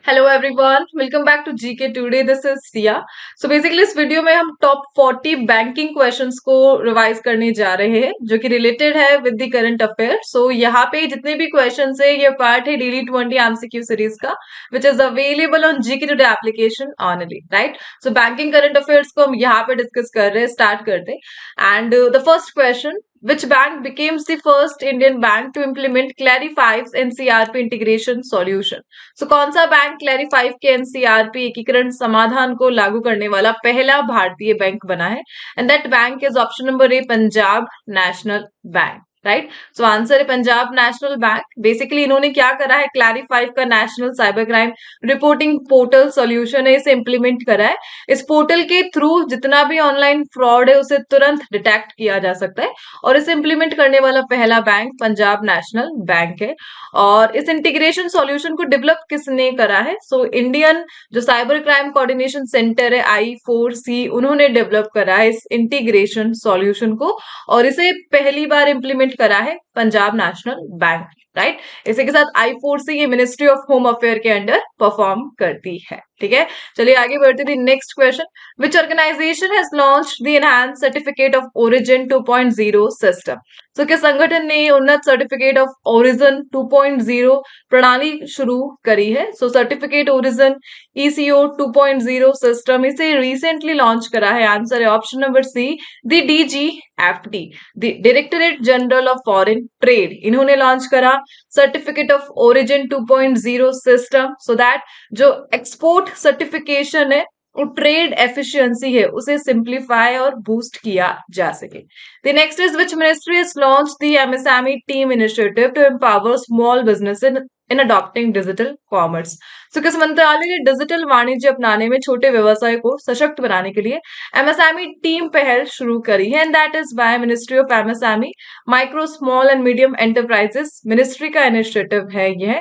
Hello everyone, welcome back to GK today. This is Siya. So basically इस video में हम top 40 banking questions को revise करने जा रहे हैं जो कि रिलेटेड है विद द करंट अफेयर। सो यहाँ पे जितने भी क्वेश्चंस है ये पार्ट है डेली 20 एमसीक्यू सीरीज का which is available on GK today application only, right. So banking current affairs को हम यहाँ पे डिस्कस कर रहे हैं, स्टार्ट करते हैं। And the first question, which bank becomes the first Indian bank to implement Clarify's NCRP integration solution? So कौन सा बैंक क्लैरिफाई के एनसीआरपी एकीकरण समाधान को लागू करने वाला पहला भारतीय बैंक बना है? And that bank is option number A, Punjab national bank, right. So answer है पंजाब नेशनल बैंक। बेसिकली इन्होंने क्या करा है, क्लैरिफाई का national cyber crime reporting portal solution है, इसे इंप्लीमेंट करा है। इस पोर्टल के थ्रू जितना भी ऑनलाइन फ्रॉड है उसे तुरंत डिटेक्ट किया जा सकता है और इसे इंप्लीमेंट करने वाला पहला बैंक पंजाब नेशनल बैंक है। और इस इंटीग्रेशन सॉल्यूशन को डेवलप किसने करा है? सो इंडियन जो साइबर क्राइम कोऑर्डिनेशन सेंटर है I4C, उन्होंने डेवलप करा है इस इंटीग्रेशन सॉल्यूशन को और इसे पहली बार इंप्लीमेंट करा है पंजाब नेशनल बैंक, राइट। इसी के साथ I4C ये मिनिस्ट्री ऑफ होम अफेयर के अंडर परफॉर्म करती है, ठीक है। चलिए आगे बढ़ते थे। Next question, which organisation has launched the enhance certificate of origin 2.0 system? तो किस संगठन ने उन्नत सर्टिफिकेट ऑफ ओरिजिन 2.0 प्रणाली शुरू करी है? So certificate origin ECO 2.0 system इसे रिसेंटली लॉन्च करा है। आंसर है option number C, the DGFT, the directorate general of foreign trade, इन्होंने लॉन्च करा certificate of origin 2.0 system so that जो एक्सपोर्ट सर्टिफिकेशन है और ट्रेड एफिशिएंसी है उसे सिंप्लीफाई और बूस्ट किया जा सके। The next is, which ministry has launched the MSME team initiative to empower small business in adopting digital commerce? So किस मंत्रालय ने डिजिटल वाणिज्य अपनाने में छोटे व्यवसाय को सशक्त बनाने के लिए MSME टीम पहल शुरू करी है? And that is by ministry of MSME micro small and medium enterprises ministry का इनिशिएटिव है यह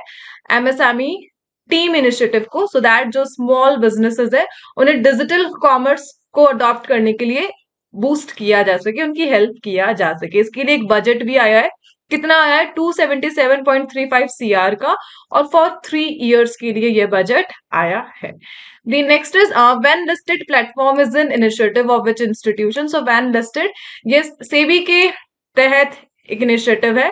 MSME टीम इनिशिएटिव को, सो दैट जो स्मॉल बिजनेसेस है उन्हें डिजिटल कॉमर्स को अडॉप्ट करने के लिए बूस्ट किया जा सके, उनकी हेल्प किया जा सके। इसके लिए एक बजट भी आया है। कितना आया है? 277.35 CR का, और फॉर 3 years के लिए यह बजट आया है। The next is when listed platform is an initiative of which institution? So when listed ये सेबी के तहत एक इनिशिएटिव है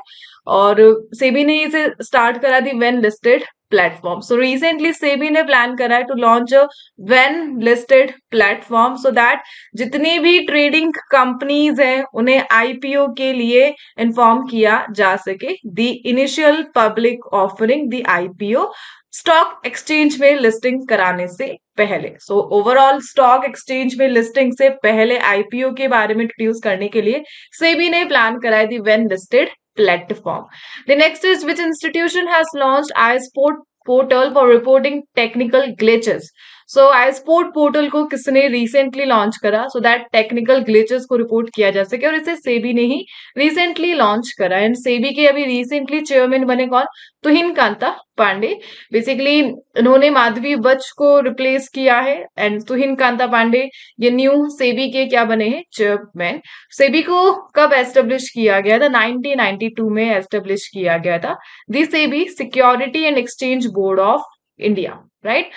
और सेबी ने इसे स्टार्ट करा दी when listed platform. So recently SEBI ने प्लान करा है to launch a when listed platform so that जितनी भी ट्रेडिंग कंपनीज हैं उन्हें IPO के लिए इन्फॉर्म किया जा सके। The initial public offering, the IPO, stock exchange में लिस्टिंग कराने से पहले। सो ओवरऑल स्टॉक एक्सचेंज में लिस्टिंग से पहले IPO के बारे में इंट्रोड्यूस करने के लिए सेबी ने प्लान कराई थी when listed platform. The next is, which institution has launched iSport portal for reporting technical glitches? So iSport portal को किसने रिसेंटली लॉन्च करा सो दैट टेक्निकल ग्लिचेस को रिपोर्ट किया जा सके, और इसे सेबी ने ही रिसेंटली लॉन्च करा। एंड सेबी के अभी रिसेंटली चेयरमैन बने कौन? तुहिन कांता पांडे। बेसिकली इन्होंने माधवी बच को रिप्लेस किया है एंड तुहिन कांता पांडे ये न्यू सेबी के क्या बने हैं? चेयरमैन। सेबी को कब एस्टेब्लिश किया गया था? 1992 में एस्टेब्लिश किया गया था। The SEBI security and exchange board of India, right.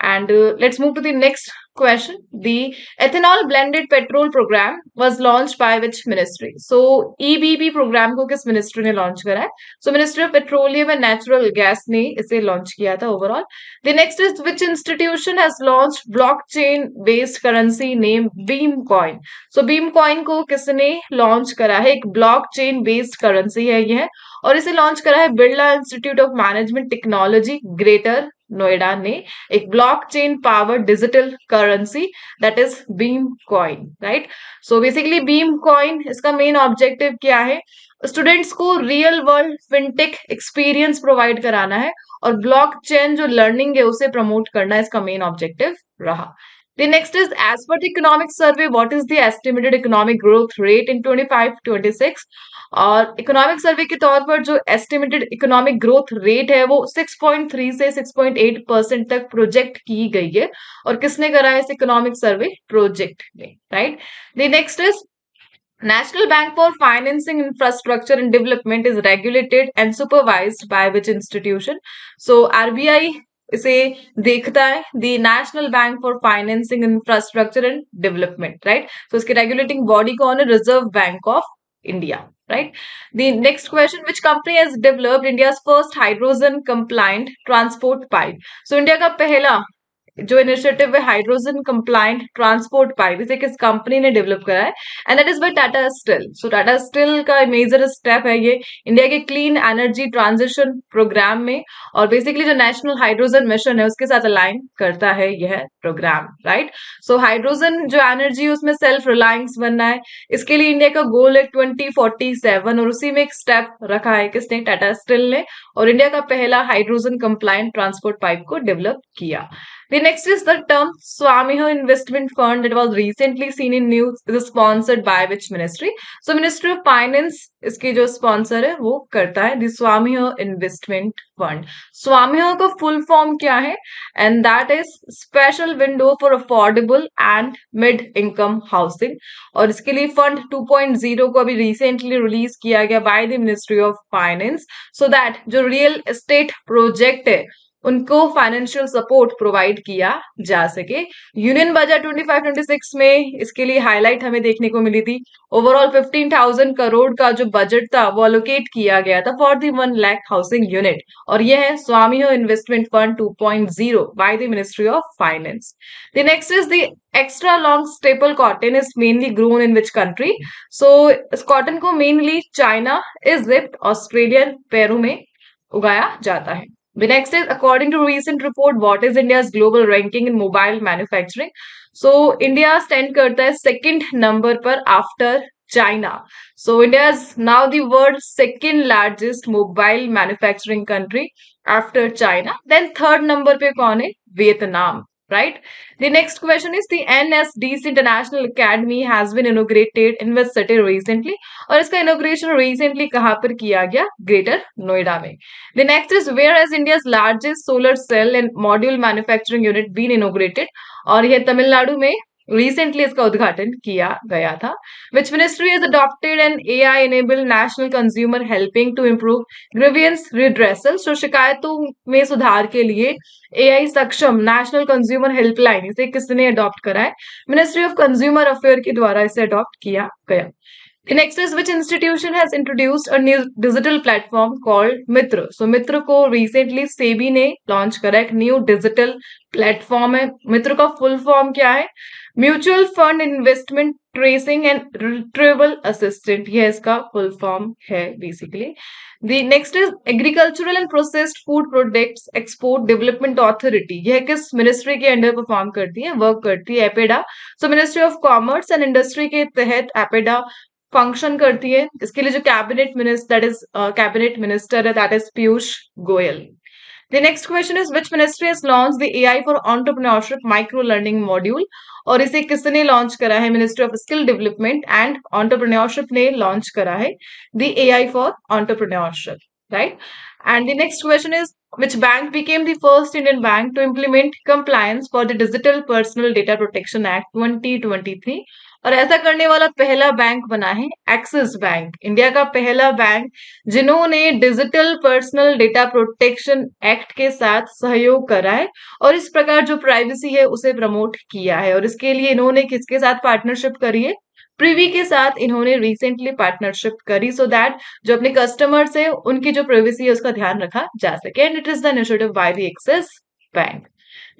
And let's move to the next question. The ethanol blended petrol program was launched by which ministry? So EBP program को किस मिनिस्ट्री ने लॉन्च करा है? So Ministry of Petroleum and Natural Gas ने इसे launch किया था overall. The next is, which institution has launched blockchain based currency named Beamcoin? So Beamcoin को किसने लॉन्च करा है? एक ब्लॉकचेन बेस्ड करेंसी है यह, और इसे लॉन्च करा है Birla institute of management technology greater Noida ने। एक blockchain power digital currency that is beam coin, right. So basically beam coin, इसका मेन ऑब्जेक्टिव क्या है? स्टूडेंट्स को real world fintech experience provide कराना है और ब्लॉकचेन जो लर्निंग है उसे प्रमोट करना है, इसका मेन ऑब्जेक्टिव रहा। The next is, as per the economic survey, what is the estimated economic growth rate in 25-26? और इकोनॉमिक सर्वे के तौर पर जो एस्टिमेटेड इकोनॉमिक ग्रोथ रेट है वो 6.3 से 6.8% तक प्रोजेक्ट की गई है। और किसने करा है इस इकोनॉमिक सर्वे? प्रोजेक्ट ने, right. The next is, National Bank for Financing Infrastructure and Development is regulated and supervised by which institution? So RBI इसे देखता है, the national bank for financing infrastructure and development, right. तो इसके regulating body कौन है? Reserve Bank of India, right. The next question, which company has developed India's first hydrogen compliant transport pipe? So India का पहला जो initiative है hydrogen compliant transport pipe, इसे किस कंपनी ने डेवलप करा है? And that is by Tata steel. So Tata steel का मेजर स्टेप है ये इंडिया के क्लीन एनर्जी ट्रांजिशन प्रोग्राम में, और बेसिकली जो नेशनल हाइड्रोजन मिशन है उसके साथ अलाइन करता है यह प्रोग्राम, राइट। सो हाइड्रोजन जो एनर्जी है उसमें सेल्फ रिलायंस बनना है, इसके लिए इंडिया का गोल है 2047, और उसी में एक स्टेप रखा है किसने? टाटा स्टील ने, और इंडिया का पहला हाइड्रोजन कंप्लायंट ट्रांसपोर्ट पाइप को डेवलप किया। The next is the term Swamiho Investment Fund that was recently seen in news is sponsored by which ministry? So Ministry of Finance इसके जो स्पॉन्सर है वो करता है the Swamiho Investment Fund. Swamiho का full form क्या है? And that is Special Window for Affordable and Mid Income Housing. और इसके लिए फंड 2.0 को अभी रिसेंटली रिलीज किया गया bye the ministry of finance, so that जो रियल एस्टेट प्रोजेक्ट है उनको फाइनेंशियल सपोर्ट प्रोवाइड किया जा सके। यूनियन बजट 25-26 में इसके लिए हाईलाइट हमें देखने को मिली थी। ओवरऑल 15,000 करोड़ का जो बजट था वो अलोकेट किया गया था for the 1 lakh housing unit, और यह है स्वामीहो investment fund 2.0 by the ministry of finance. The next is the extra long staple cotton is mainly grown in which country? So इस कॉटन को mainly China, Egypt, Australia, Peru में उगाया जाता है। The next is, according to recent report, what is India's global ranking in mobile manufacturing? So India stand करता है second number पर after China. So India is now the world's second largest mobile manufacturing country after China. Then third number पे कौन है? Vietnam. Right. The next question is, the NSDC International Academy has been inaugurated in which city recently? और इसका inauguration recently कहाँ पर किया गया? Greater Noida में। The next is, where has India's largest solar cell and module manufacturing unit been inaugurated? और यह तमिलनाडु में रिसेंटली इसका उद्घाटन किया गया था। Which ministry has adopted an AI-enabled national consumer helping to improve grievance redressal? So शिकायतों में सुधार के लिए AI सक्षम नेशनल कंज्यूमर हेल्पलाइन, इसे किसने अडॉप्ट करा है? मिनिस्ट्री ऑफ कंज्यूमर अफेयर के द्वारा इसे अडॉप्ट किया गया। The next is, which institution has introduced a new digital platform called Mitra? So Mitra को recently SEBI ने लॉन्च करा एक न्यू डिजिटल प्लेटफॉर्म है। मित्र का फुल फॉर्म क्या है? Mutual fund investment tracing and retrieval assistant, यह इसका फुल फॉर्म है basically. The next is agricultural and processed food products export development authority, यह किस मिनिस्ट्री के अंडर परफॉर्म करती है? वर्क करती है APEDA. So ministry of commerce and industry के तहत एपेडा फंक्शन करती है। इसके लिए जो cabinet minister that is cabinet minister है that is Piyush Goyal. The next question is, which ministry has launched the AI for entrepreneurship micro learning module? और इसे किसने लॉन्च करा है? Ministry of skill development and entrepreneurship ने लॉन्च करा है the AI for entrepreneurship, right? And the next question is, which bank became the first Indian bank to implement compliance for the Digital Personal Data Protection Act 2023? और ऐसा करने वाला पहला bank बना है एक्सिस बैंक, इंडिया का पहला bank जिन्होंने digital personal data protection act के साथ सहयोग करा है और इस प्रकार जो प्राइवेसी है उसे प्रमोट किया है। और इसके लिए इन्होंने किसके साथ पार्टनरशिप करी है? प्रीवी के साथ इन्होंने रिसेंटली पार्टनरशिप करी, सो दैट जो अपने कस्टमर्स है उनकी जो प्राइवेसी है उसका ध्यान रखा जा सके, and it is the initiative by the axis bank.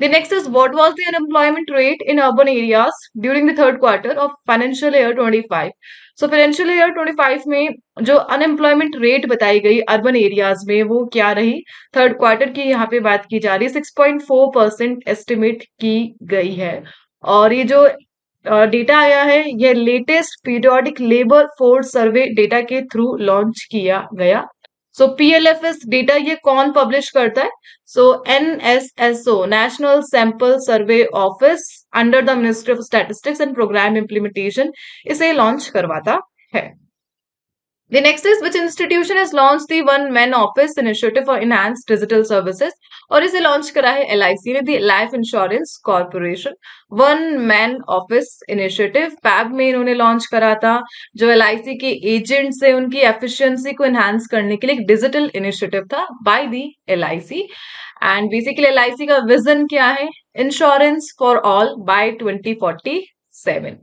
The next is, what was the unemployment rate in urban areas during the third quarter of financial year 25? So financial year 25 में जो unemployment rate बताई गई urban areas में वो क्या रही? Third quarter की यहाँ पे बात की जा रही है, 6.4% एस्टिमेट की गई है। और ये जो डेटा आया है यह latest periodic labour force survey data के थ्रू लॉन्च किया गया। सो PLFS डेटा ये कौन पब्लिश करता है? So NSSO national sample survey office under the ministry of statistics and programme implementation इसे लॉन्च करवाता है। The next is which institution has launched the One Man Office initiative for enhanced digital services? और इसे launch करा है LIC ने, the life insurance corporation. One man office initiative पैब में इन्होंने लॉन्च करा था, जो LIC के एजेंट्स है उनकी एफिशिएंसी को एनहांस करने के लिए एक डिजिटल इनिशिएटिव था by the LIC। And basically LIC का विजन क्या है? Insurance for all by 2047।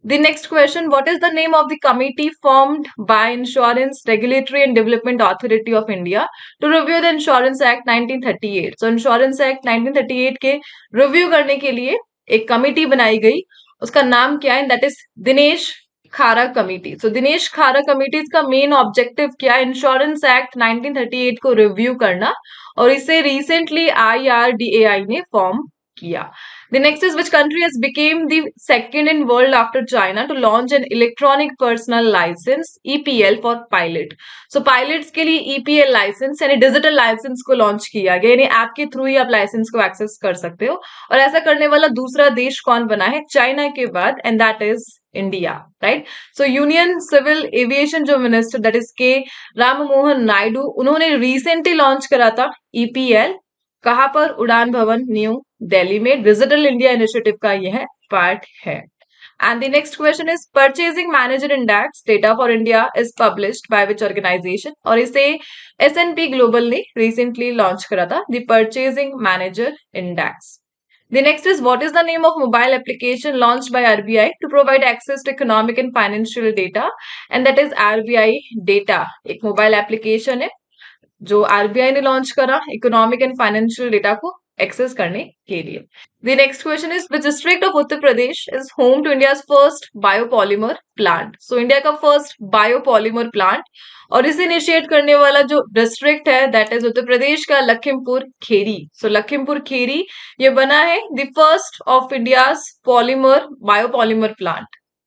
The next question, what is the name of the committee formed by Insurance Regulatory and Development Authority of India to review the Insurance Act 1938? So Insurance Act 1938 के review करने के लिए एक committee बनाई गई, उसका नाम क्या है? दैट इज दिनेश खारा कमिटी। सो दिनेश खारा कमिटी का मेन ऑब्जेक्टिव क्या है? इंश्योरेंस एक्ट 1938 को रिव्यू करना, और इसे रिसेंटली IRDAI ने फॉर्म किया। The next is which country has became the second in world after China to launch an electronic personal license EPL for pilot? So pilots के लिए EPL लाइसेंस यानी digital licence को launch किया गया, यानी app के through ही आप licence को एक्सेस कर सकते हो। और ऐसा करने वाला दूसरा देश कौन बना है चाइना के बाद? And that is India, right. So union civil aviation जो minister that is K Ram Mohan Naidu, उन्होंने रिसेंटली लॉन्च करा था EPL। कहां पर? उड़ान भवन न्यू दिल्ली में। डिजिटल इंडिया इनिशिएटिव का यह पार्ट है। And the next question is purchasing manager index data for India is published by which organization? और इसे S&P ग्लोबल ने रिसेंटली लॉन्च करा था, the purchasing manager index. The next is what is the name of mobile application launched by RBI to provide access to economic and financial data? And that is RBI Data। एक mobile application है जो RBI ने launch करा economic and financial data को access करने के लिए। The next question is which district of Uttar Pradesh is home to India's first biopolymer plant? So India का फर्स्ट बायोपॉलीमर प्लांट, और इसे इनिशिएट करने वाला जो डिस्ट्रिक्ट है दैट इज उत्तर प्रदेश का लखीमपुर खेरी। सो लखीमपुर खेरी ये बना है the first of India's polymer biopolymer plant,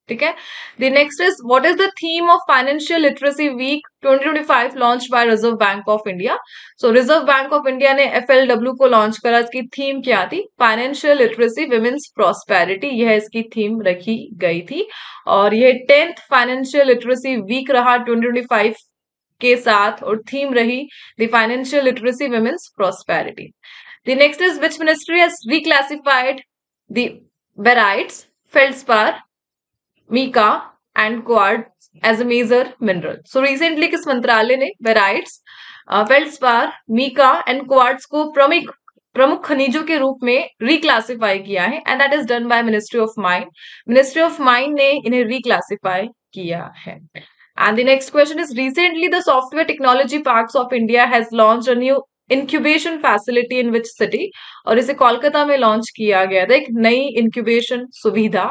ठीक है। The next is what is the theme of financial literacy week 2025 launch by Reserve Bank of India? So Reserve Bank of India ने FLW को launch करा, इसकी theme क्या थी? Financial literacy women's prosperity, यह इसकी थीम रखी गई थी। और यह 10th फाइनेंशियल लिटरेसी वीक रहा 2025 के साथ, और थीम रही the financial literacy women's prosperity. The next is which ministry has reclassified the barites, feldspar, mica and quartz as a major mineral? So recently किस मंत्रालय ने barites, feldspar, mica and quartz को प्रमुख खनिजों के रूप में रिक्लासिफाई किया है? And that is done by ministry of mine. Ministry of mine ने इन्हें रिक्लासिफाई किया है। And the next question is recently the Software Technology Parks of India has launched a new incubation facility in which city? और इसे कोलकाता में launch किया गया था, एक नई इंक्यूबेशन सुविधा।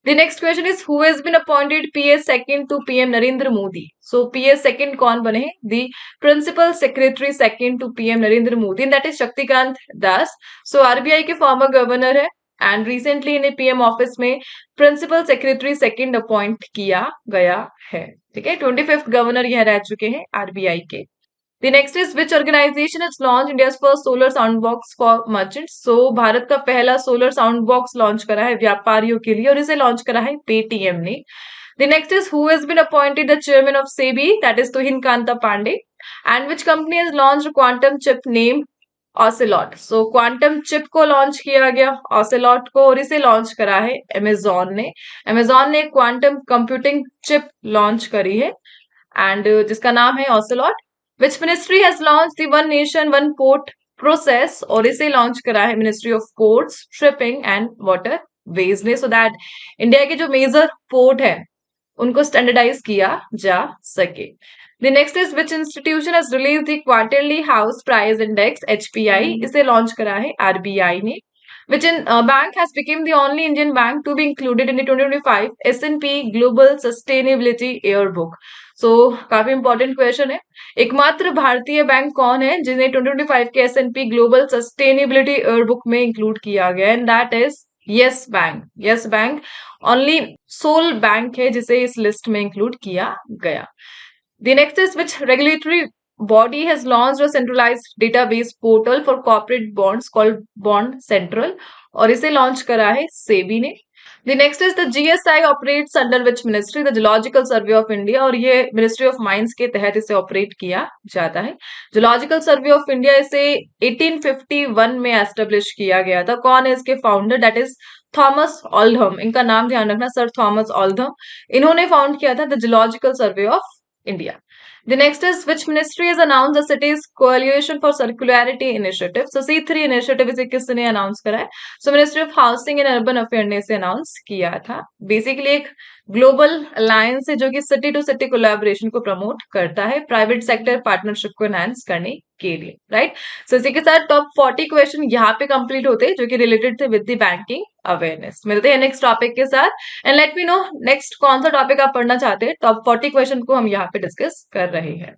The next question is who has been appointed PS second to PM Narendra Modi? So PS second कौन बने? The Principal Secretary second to PM Narendra Modi, and that is Shaktikant Das. So RBI के former governor है, and recently इन्हें PM office में principal secretary second appoint किया गया है, ठीक है। 25th गवर्नर यह रह चुके हैं RBI के। The next is which organization has launched India's first solar sound box for merchants? So Bharat का पहला सोलर साउंड बॉक्स लॉन्च करा है व्यापारियों के लिए, और इसे लॉन्च करा है पेटीएम ने। The next is who has been appointed the chairman of SEBI? That is Tuhin Kanta Pandey. And which company has launched a quantum chip named Ocelot? So quantum chip को launch किया गया ऑसेलॉट को, और इसे launch करा है Amazon ने। Amazon ने क्वांटम कंप्यूटिंग चिप लॉन्च करी है, एंड जिसका नाम है Ocelot. Which ministry has launch the one nation one port process? और इसे लॉन्च करा है ministry of ports, shipping and water वेज ने, सो दैट इंडिया के जो मेजर पोर्ट है उनको स्टैंडर्डाइज किया जा सके। The next is which institution has released the quarterly house price index HPI? इसे लॉन्च करा है RBI ने। Which bank has become the only Indian bank to be included in the 2025 S&P Global Sustainability Yearbook? So काफी important question है। एकमात्र भारतीय bank कौन है जिन्हें 2025 के S&P Global Sustainability Yearbook में इंक्लूड किया गया? And that is Yes Bank. Yes Bank only sole bank है जिसे इस लिस्ट में इंक्लूड किया गया। The next is which regulatory body has launched a centralized database portal for corporate bonds called Bond Central? और इसे लॉन्च करा है सेबी ने। The next is the GSI operates under which ministry? The Geological Survey of India, और ये ministry of mines के तहत इसे ऑपरेट किया जाता है। Geological Survey of India इसे 1851 में एस्टेब्लिश किया गया था। कौन है इसके founder? That is Thomas Oldham. इनका नाम ध्यान रखना, सर थॉमस ऑल्डहम। इन्होंने फाउंड किया था the geological survey of India. The next is which ministry has announced the city's coalition for circularity initiative? So C3 initiative इसे किसने अनाउंस करा है? So ministry of housing and urban affair ने इसे announce किया था। बेसिकली एक global alliance है जो कि सिटी टू सिटी कोलैबोरेशन को प्रमोट करता है प्राइवेट सेक्टर पार्टनरशिप को एनहांस करने के लिए, राइट। सो इसी के साथ टॉप 40 क्वेश्चन यहाँ पे कंप्लीट होते हैं जो कि रिलेटेड थे विद द बैंकिंग अवेयरनेस। मिलते हैं नेक्स्ट टॉपिक के साथ and let me know next कौन सा टॉपिक आप पढ़ना चाहते हैं। टॉप 40 क्वेश्चन को हम यहाँ पे डिस्कस कर रहे हैं।